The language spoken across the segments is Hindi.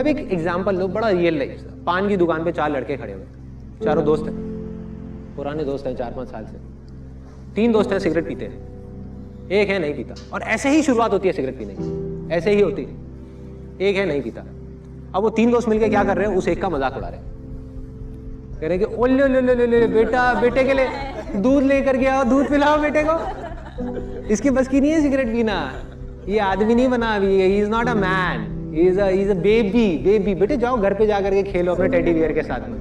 अब एक एग्जाम्पल लो, बड़ा रियल लाइफ। पान की दुकान पे 4 लड़के खड़े हुए, चारों दोस्त हैं, पुराने दोस्त हैं 4-5 साल से। 3 दोस्त हैं सिगरेट पीते हैं, एक है नहीं पीता। और ऐसे ही शुरुआत होती है सिगरेट पीने की, ऐसे ही होती है। एक है नहीं पीता। अब वो 3 दोस्त मिलकर क्या कर रहे हैं, उस एक का मजाक उड़ा रहे हैं, कह रहे हैं कि ओले ले ले ले बेटा, बेटे के लिए दूध लेकर के आओ, दूध पिलाओ बेटे को। इसकी बस की नहीं है सिगरेट पीना, ये आदमी नहीं बना अभी, he is not a man, he is a baby. बेटे जाओ घर पे जाकर के खेलो अपने टेडी बियर के साथ में,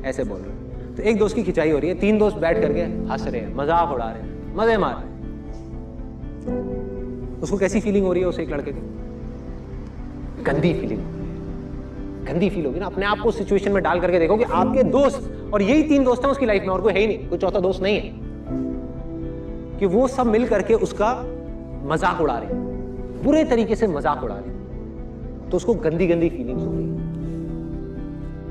ऐसे बोल रहे। तो एक दोस्त की खिंचाई हो रही है, 3 दोस्त बैठ करके हंस रहे हैं, मजाक उड़ा रहे हैं, मजे मार रहे हैं। उसको कैसी फीलिंग हो रही है उस एक लड़के की? गंदी फीलिंग, गंदी फील होगी ना। अपने आप को सिचुएशन में डाल करके देखो कि आपके दोस्त, और यही 3 दोस्त हैं उसकी लाइफ में, और कोई है ही नहीं, कोई चौथा दोस्त नहीं है, कि वो सब मिल करके उसका मजाक उड़ा रहे हैं, बुरे तरीके से मजाक उड़ा रहे हैं। तो उसको गंदी गंदी फीलिंग्स हो रही है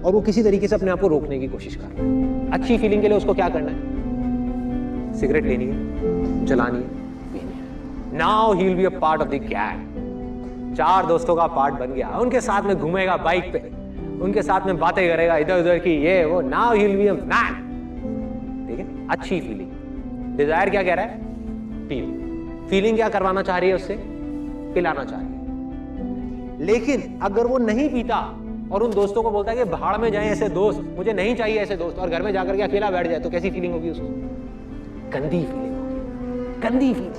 और वो किसी तरीके से अपने आप को रोकने की कोशिश कर रहा है। अच्छी फीलिंग के लिए उसको क्या करना है? सिगरेट लेनी है, जलानी है, पीनी है। Now he will be a part of the gang. 4 दोस्तों का पार्ट बन गया, उनके साथ में घूमेगा बाइक पे, उनके साथ में बातें करेगा इधर उधर की, ये वो। Now he will be a man. ठीक है, अच्छी फीलिंग। डिजायर क्या कह रहा है? पी। फीलिंग क्या करवाना चाह रही है उससे? पिलाना चाह रही है। लेकिन अगर वो नहीं पीता और उन दोस्तों को बोलता है कि भाड़ में जाएं ऐसे दोस्त, मुझे नहीं चाहिए ऐसे दोस्त, और घर में जाकर के अकेला बैठ जाए, तो कैसी फीलिंग होगी उसको? गंदी फीलिंग होगी, गंदी फीलिंग।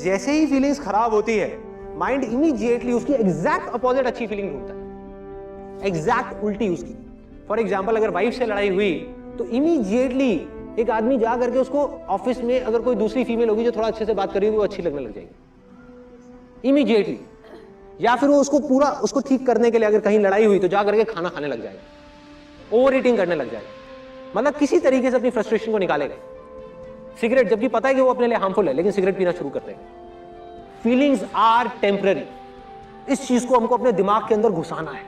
जैसे ही फीलिंग्स खराब होती है, माइंड इमीडिएटली उसकी एग्जैक्ट अपोजिट अच्छी फीलिंग ढूंढता है, एग्जैक्ट उल्टी उसकी। फॉर एग्जाम्पल, अगर वाइफ से लड़ाई हुई तो इमीडिएटली एक आदमी जा करके उसको ऑफिस में अगर कोई दूसरी फीमेल होगी जो थोड़ा अच्छे से बात कर रही होगी, वो अच्छी लगने लग जाएगी इमीडिएटली। या फिर वो उसको पूरा उसको ठीक करने के लिए अगर कहीं लड़ाई हुई तो जा करके खाना खाने लग जाएगा, ओवर ईटिंग करने लग जाएगा, मतलब किसी तरीके से अपनी फ्रस्ट्रेशन को निकालेगा। सिगरेट, जबकि पता है कि वो अपने लिए हार्मफुल है, लेकिन सिगरेट पीना शुरू करते हैं। Feelings are temporary. इस चीज को हमको अपने दिमाग के अंदर घुसाना है,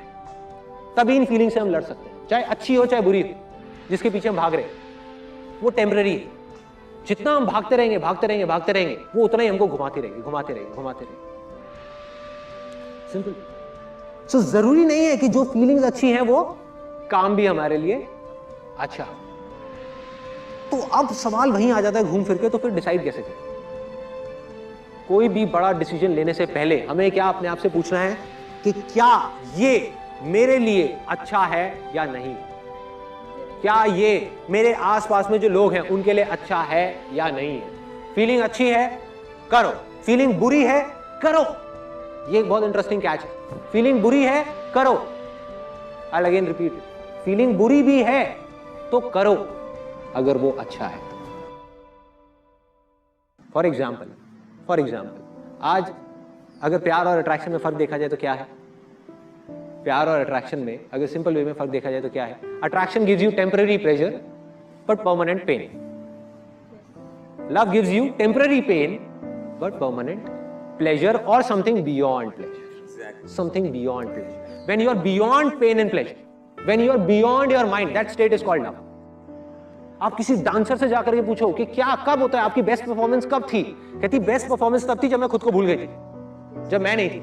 तभी इन फीलिंग से हम लड़ सकते हैं, चाहे अच्छी हो चाहे बुरी हो। जिसके पीछे हम भाग रहे हैं वो टेम्पररी है। जितना हम भागते रहेंगे भागते रहेंगे भागते रहेंगे, वो उतना ही हमको घुमाती रहेगी, घुमाते रहेगी, घुमाते रहेगी। सिंपल। सो जरूरी नहीं है कि जो फीलिंग्स अच्छी हैं वो काम भी हमारे लिए अच्छा। तो अब सवाल वहीं आ जाता है घूम फिर के, तो फिर डिसाइड कैसे करें? कोई भी बड़ा डिसीजन लेने से पहले हमें क्या अपने आप से पूछना है कि क्या ये मेरे लिए अच्छा है या नहीं? क्या ये मेरे आसपास में जो लोग हैं उनके लिए अच्छा है या नहीं है? फीलिंग अच्छी है, करो। फीलिंग बुरी है, करो। ये एक बहुत इंटरेस्टिंग कैच है। फीलिंग बुरी है, करो। आई अगेन रिपीट, फीलिंग बुरी भी है तो करो अगर वो अच्छा है। फॉर एग्जाम्पल आज अगर प्यार और अट्रैक्शन में फर्क देखा जाए तो क्या है? प्यार और अट्रैक्शन में अगर सिंपल वे में फर्क देखा जाए तो क्या है? Attraction gives you temporary pleasure but permanent pain. Love gives you temporary pain but permanent pleasure or something beyond pleasure. Exactly. Something beyond pleasure. When you are beyond pain and pleasure, when you are beyond your mind, that state is called love. आप किसी डांसर से जाकर के पूछो कि क्या कब होता है आपकी बेस्ट परफॉर्मेंस कब थी? कहती बेस्ट परफॉर्मेंस तब थी जब मैं खुद को भूल गई थी, जब मैं नहीं थी।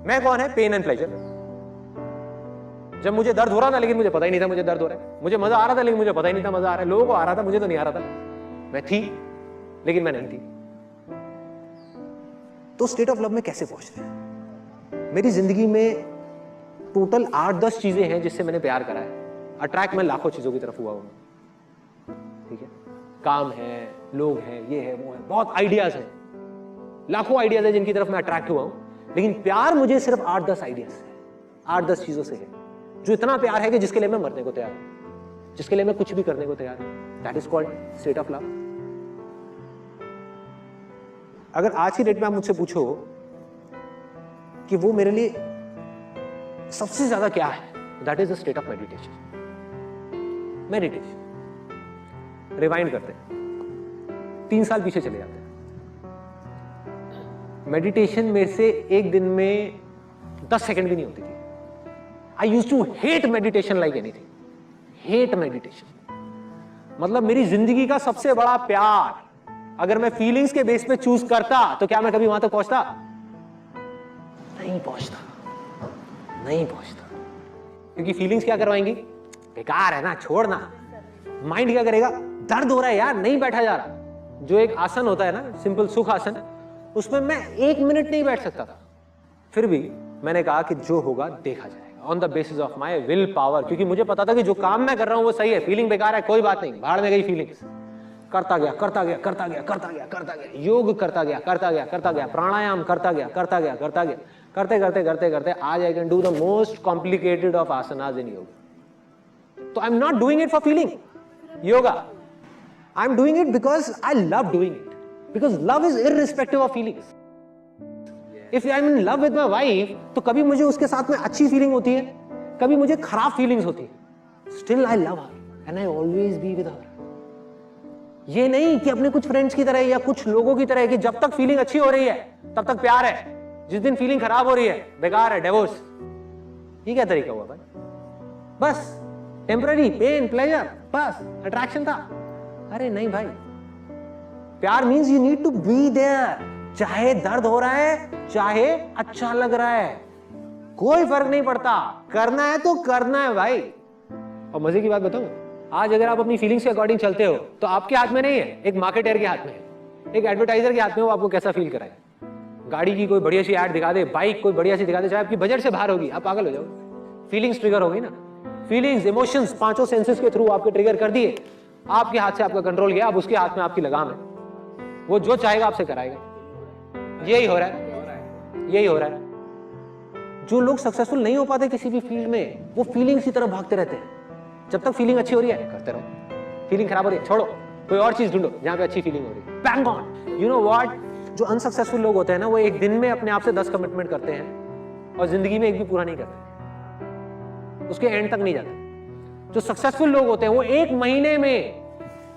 मैं कौन है? Pain and pleasure. जब मुझे दर्द हो रहा था लेकिन मुझे पता ही नहीं था मुझे दर्द हो रहा है, मुझे मजा आ रहा था लेकिन मुझे पता ही नहीं था मजा आ रहा है, लोगों को आ रहा था मुझे तो नहीं आ रहा था, मैं थी लेकिन मैं नहीं थी। तो स्टेट ऑफ लव में कैसे पहुंचते हैं? मेरी जिंदगी में टोटल 8-10 चीजें हैं जिससे मैंने प्यार करा है। अट्रैक्ट मैं लाखों चीजों की तरफ हुआ हूं, ठीक है? काम है, लोग हैं, ये है, वो है, बहुत आइडियाज हैं, लाखों आइडियाज है जिनकी तरफ मैं अट्रैक्ट हुआ हूं। लेकिन प्यार मुझे सिर्फ 8-10 आइडियाज से, 8-10 चीजों से है, जो इतना प्यार है कि जिसके लिए मैं मरने को तैयार हूं, जिसके लिए मैं कुछ भी करने को तैयार हूं। That is called state of love. अगर आज की डेट में आप मुझसे पूछो कि वो मेरे लिए सबसे ज्यादा क्या है, that is the state of meditation. Meditation. Rewind करते हैं, 3 साल पीछे चले जाते हैं। मेडिटेशन मेरे से एक दिन में 10 सेकंड भी नहीं होती थी। I used to hate meditation like anything. Hate meditation मतलब मेरी जिंदगी का सबसे बड़ा प्यार अगर मैं फीलिंग्स के बेस पे चूज करता तो क्या मैं कभी वहां तक पहुंचता? नहीं पहुंचता, नहीं पहुंचता। क्योंकि फीलिंग्स क्या करवाएंगी? बेकार है ना, छोड़ना। माइंड क्या करेगा? दर्द हो रहा है यार, नहीं बैठा जा रहा। जो एक आसन होता है ना, सिंपल सुख आसन, उसमें मैं 1 मिनट नहीं बैठ सकता था। फिर भी मैंने कहा कि जो होगा देखा जाएगा, on the basis of my will power. क्योंकि मुझे पता था कि जो काम मैं कर रहा हूं वो सही है। फीलिंग बेकार है, कोई बात नहीं, भाड़ में गई फीलिंग्स। करता गया, करता गया, करता गया, करता गया, करता गया, योग करता गया, करता गया, करता गया, प्राणायाम करता गया, करता गया, करता गया, करते करते करते करते आज I can do the most complicated of asanas in yoga. तो I am not doing it for feeling yoga, I am doing it because I love doing it, because love is irrespective of feelings. If I am in love with my wife, तो कभी मुझे उसके साथ में अच्छी फीलिंग होती है, कभी मुझे खराब फीलिंग्स होती है। Still I love her and I always be with her. ये नहीं कि अपने कुछ फ्रेंड्स की तरह या कुछ लोगों की तरह कि जब तक फीलिंग अच्छी हो रही है तब तक प्यार है, जिस दिन फीलिंग खराब हो रही है बेकार है, डिवोर्स। ये क्या तरीका हुआ भाई? बस टेम्पररी पेन प्लेजर, बस अट्रैक्शन था। अरे नहीं भाई, प्यार means you need to be there. चाहे दर्द हो रहा है, चाहे अच्छा लग रहा है, कोई फर्क नहीं पड़ता। करना है तो करना है भाई। और मजे की बात बताऊं, आज अगर आप अपनी फीलिंग्स के अकॉर्डिंग चलते हो तो आपके हाथ में नहीं है, एक मार्केटर के हाथ में है, एक एडवर्टाइजर के हाथ में, वो आपको कैसा फील कराए। गाड़ी की कोई बढ़िया सी ऐड दिखा दे, बाइक कोई बढ़िया सी दिखा दे, चाहे आपकी बजट से बाहर होगी, आप पागल हो जाओगे। फीलिंग्स ट्रिगर होगी ना, फीलिंग्स, इमोशंस, पांचों सेंसेस के थ्रू आपके ट्रिगर कर दिए, आपके हाथ से आपका कंट्रोल गया, अब उसके हाथ में आपकी लगाम है, वो जो चाहेगा आपसे कराएगा। यही हो रहा है, यही हो रहा है। जो लोग सक्सेसफुल नहीं हो पाते किसी भी फील्ड में, वो फीलिंग्स की तरफ भागते रहते हैं। जब तक फीलिंग अच्छी हो रही है करते रहो, फीलिंग खराब हो रही है छोड़ो, कोई और चीज ढूंढो जहां पे अच्छी फीलिंग हो रही है। Bang on. You know what, जो अनसक्सेसफुल लोग होते हैं ना, वो एक दिन में अपने आप से 10 कमिटमेंट करते हैं और जिंदगी में एक भी पूरा नहीं करते, उसके एंड तक नहीं जाते। जो सक्सेसफुल लोग होते हैं वो 1 महीने में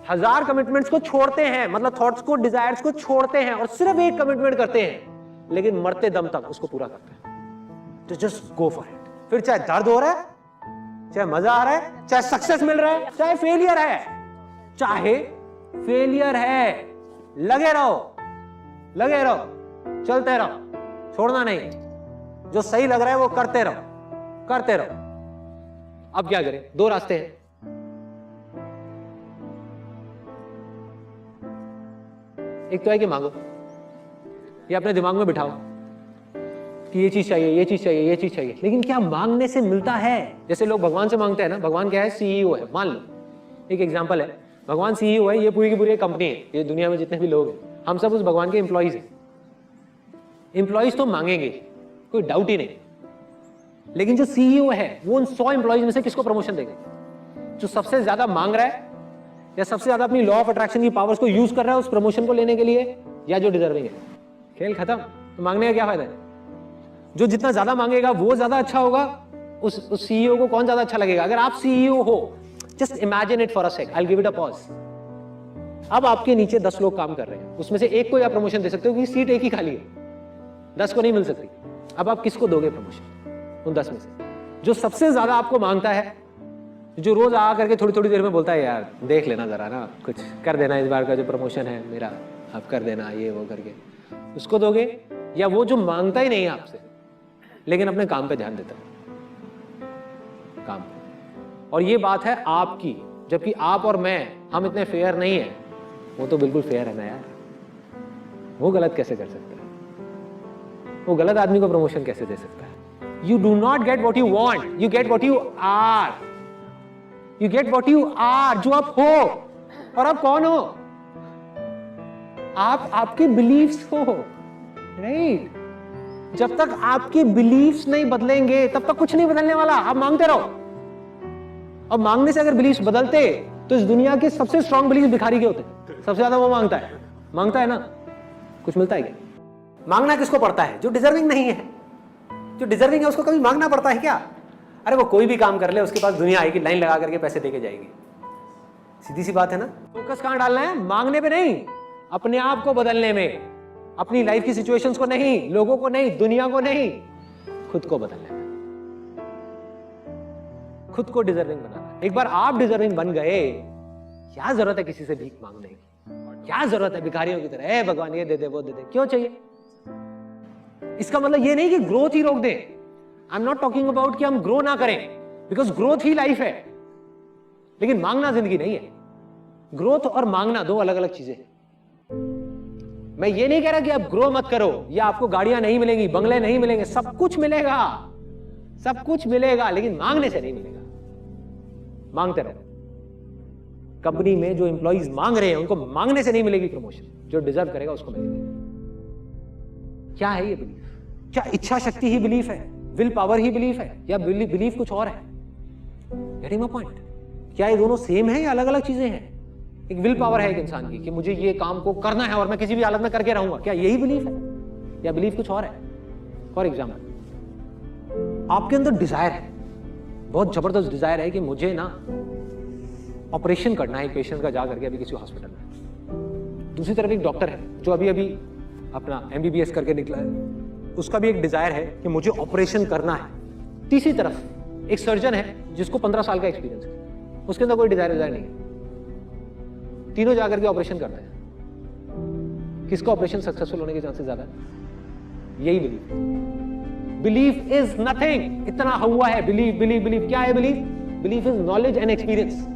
1000 कमिटमेंट्स को छोड़ते हैं, मतलब थॉट्स को, डिजायर्स को छोड़ते हैं और सिर्फ एक कमिटमेंट करते हैं, लेकिन मरते दम तक उसको पूरा करते हैं। तो जस्ट गो फॉर इट। फिर चाहे दर्द हो रहा है, चाहे मजा आ रहा है, चाहे सक्सेस मिल रहा है, चाहे फेलियर है, चाहे फेलियर है, लगे रहो, लगे रहो, चलते रहो, छोड़ना नहीं। जो सही लग रहा है वो करते रहो, करते रहो। अब क्या करें? 2 रास्ते हैं। एक तो है कि मांगो, ये अपने दिमाग में बिठाओ कि ये चीज चाहिए, ये चीज चाहिए, ये चीज चाहिए। लेकिन क्या मांगने से मिलता है? जैसे लोग भगवान से मांगते हैं ना, भगवान क्या है? सीईओ है। मान लो एक एग्जांपल है, भगवान सीईओ है, ये पूरी की पूरी कंपनी है, ये दुनिया में जितने भी लोग हैं हम सब उस भगवान के एम्प्लॉइज हैं। एम्प्लॉइज तो मांगेंगे, कोई डाउट ही नहीं। लेकिन जो सीईओ है वो उन 100 एम्प्लॉइज में से किसको प्रमोशन देगा? जो सबसे ज्यादा मांग रहा है या सबसे ज्यादा अपनी लॉ ऑफ अट्रैक्शन की पावर्स को यूज कर रहा है उस प्रमोशन को लेने के लिए, या जो डिजर्विंग है? खेल खत्म। तो मांगने का क्या फायदा है? जो जितना ज्यादा मांगेगा वो ज्यादा अच्छा होगा। उस सीईओ को कौन ज्यादा अच्छा लगेगा? अगर आप सीईओ हो, just imagine it for a second, I will give it a pause. अब आपके नीचे 10 लोग काम कर रहे हैं, उसमें से एक को आप प्रमोशन दे सकते हो क्योंकि सीट एक ही खाली है, 10 को नहीं मिल सकती। अब आप किसको दोगे प्रमोशन उन 10 में से? जो सबसे ज्यादा आपको मांगता है, जो रोज आ करके थोड़ी थोड़ी देर में बोलता है यार देख लेना जरा ना, कुछ कर देना इस बार का जो प्रमोशन है मेरा, आप कर देना ये वो करके, उसको दोगे? या वो जो मांगता ही नहीं है आपसे लेकिन अपने काम पे ध्यान देता है, काम पे। और ये बात है आपकी, जबकि आप और मैं, हम इतने फेयर नहीं है। वो तो बिल्कुल फेयर है ना यार, वो गलत कैसे कर सकता है? वो गलत आदमी को प्रमोशन कैसे दे सकता है? You do not get what you want, you get what you are. You get what you are, जो आप हो। और आप कौन हो? आप आपके बिलीफ्स हो, राइट? जब तक आपके बिलीफ्स नहीं बदलेंगे तब तक कुछ नहीं बदलने वाला। आप मांगते रहो, और मांगने से अगर बिलीफ्स बदलते तो इस दुनिया के सबसे स्ट्रॉन्ग बिलीफ भिखारी के होते, सबसे ज्यादा वो मांगता है ना, कुछ मिलता है क्या? मांगना किसको पड़ता है? जो डिजर्विंग नहीं है। जो डिजर्विंग है उसको कभी मांगना पड़ता है क्या? अरे वो कोई भी काम कर ले, उसके पास दुनिया आएगी, लाइन लगा करके पैसे देके जाएगी। सीधी सी बात है ना। फोकस कहां डालना है? मांगने पे नहीं, अपने आप को बदलने में। अपनी लाइफ की सिचुएशंस को नहीं, लोगों को नहीं, दुनिया को नहीं, खुद को बदलने में, खुद को डिजर्विंग बनाना। एक बार आप डिजर्विंग बन गए, क्या जरूरत है किसी से भीख मांगने की? क्या जरूरत है भिखारियों की तरह, ए भगवान ये दे दे वो दे दे, क्यों चाहिए? इसका मतलब ये नहीं कि ग्रोथ ही रोक दे। I am not talking about कि हम ग्रो ना करें, बिकॉज ग्रोथ ही लाइफ है, लेकिन मांगना जिंदगी नहीं है। ग्रोथ और मांगना दो अलग अलग चीजें हैं। मैं ये नहीं कह रहा कि आप ग्रो मत करो, या आपको गाड़ियां नहीं मिलेंगी, बंगले नहीं मिलेंगे, सब कुछ मिलेगा, सब कुछ मिलेगा, लेकिन मांगने से नहीं मिलेगा। मांगते रहो। कंपनी में जो एम्प्लॉइज मांग रहे हैं उनको मांगने से नहीं मिलेगी प्रमोशन, जो डिजर्व करेगा उसको मिलेगी। क्या है ये बिलीफ? क्या इच्छा शक्ति ही बिलीफ है, विल पावर ही बिलीफ है, या बिलीफ कुछ और है? Getting my point? क्या ये दोनों सेम है या अलग अलग चीजें हैं? एक विल पावर है एक इंसान की कि मुझे ये काम को करना है और मैं किसी भी हालत में करके रहूंगा, क्या यही बिलीफ है या बिलीफ कुछ और है? फॉर एग्जाम्पल, आपके अंदर डिजायर है, बहुत जबरदस्त डिजायर है कि मुझे ना ऑपरेशन करना है पेशेंट का, जा करके अभी किसी हॉस्पिटल में। दूसरी तरफ एक डॉक्टर है जो अभी अभी अपना MBBS करके निकला है, उसका भी एक डिजायर है कि मुझे ऑपरेशन करना है। तीसरी तरफ एक सर्जन है जिसको 15 साल का एक्सपीरियंस है, उसके अंदर कोई डिजायर नहीं है, तीनों जाकर के ऑपरेशन करते हैं। किसका ऑपरेशन सक्सेसफुल होने के चांसेस ज्यादा है? यही बिलीफ। बिलीफ इज नथिंग, इतना हुआ है बिलीफ बिलीफ बिलीफ। क्या है belief? Belief is knowledge and experience.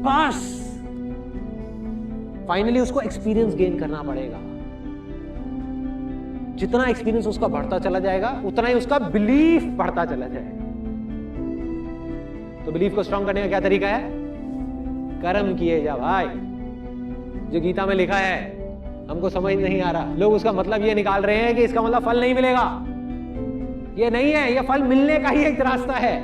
बस फाइनली उसको एक्सपीरियंस गेन करना पड़ेगा। जितना एक्सपीरियंस उसका बढ़ता चला जाएगा उतना ही उसका बिलीफ बढ़ता चला जाएगा। तो बिलीफ को स्ट्रॉन्ग करने का क्या तरीका है? कर्म किए जा भाई। जो गीता में लिखा है हमको समझ नहीं आ रहा, लोग उसका मतलब ये निकाल रहे हैं कि इसका मतलब फल नहीं मिलेगा। ये नहीं है, ये फल मिलने का ही एक रास्ता है।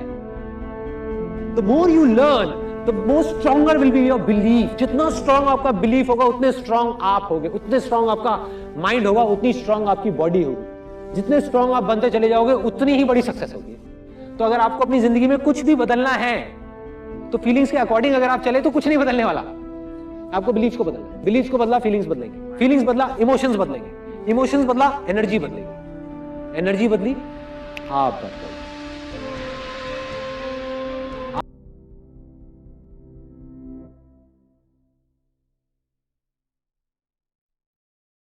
The more you learn the more stronger will be your belief. जितना स्ट्रॉन्ग आपका बिलीफ होगा उतने स्ट्रॉन्ग आप होगे, उतने स्ट्रॉन्ग आपका माइंड होगा, उतनी स्ट्रॉन्ग आपकी बॉडी होगी। जितने स्ट्रॉन्ग आप बनते चले जाओगे उतनी ही बड़ी सक्सेस होगी। तो अगर आपको अपनी जिंदगी में कुछ भी बदलना है तो फीलिंग्स के अकॉर्डिंग अगर आप चले तो कुछ नहीं बदलने वाला। आपको बिलीफ को बदलना है, बिलीफ को बदला फीलिंग्स बदलेंगे, फीलिंग्स बदला इमोशंस बदलेंगे, इमोशंस बदला एनर्जी बदलेगी, एनर्जी बदली आप बदलेंगे।